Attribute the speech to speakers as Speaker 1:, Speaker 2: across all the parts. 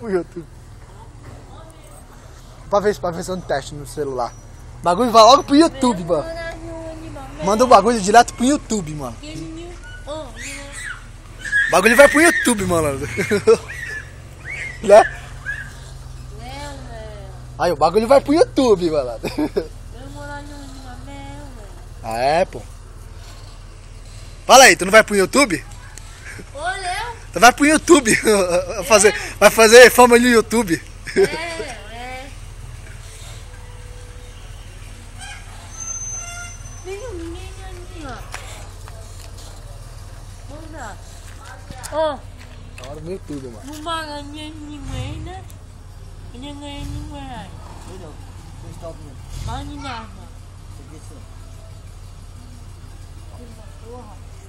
Speaker 1: O YouTube. Pra ver se eu não teste no celular. O bagulho vai logo pro YouTube, mano. Manda o bagulho direto pro YouTube, mano. O bagulho vai pro YouTube, mano. Né? Aí o bagulho vai pro YouTube, mano. Ah, é, pô. Fala aí, tu não vai pro YouTube?
Speaker 2: Ô, Léo.
Speaker 1: Tu vai pro YouTube. Vai fazer fama no YouTube.
Speaker 2: É. Ô.
Speaker 1: Da hora no YouTube, mano.
Speaker 2: Não maga ninguém, né? Ninguém.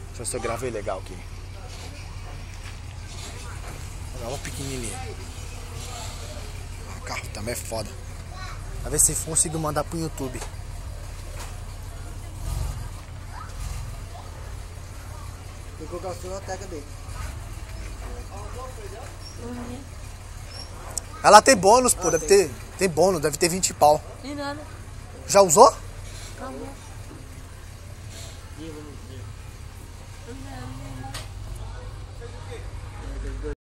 Speaker 1: Deixa eu só gravei legal aqui. Olha uma pequenininha. O carro também é foda. Pra ver se consigo mandar pro YouTube.
Speaker 3: Tem que colocar o seu na tecla dele.
Speaker 1: Ela tem bônus, pô. Deve ter. Tem bônus, deve ter 20 pau.
Speaker 2: Tem nada.
Speaker 1: Já usou?
Speaker 2: Calma.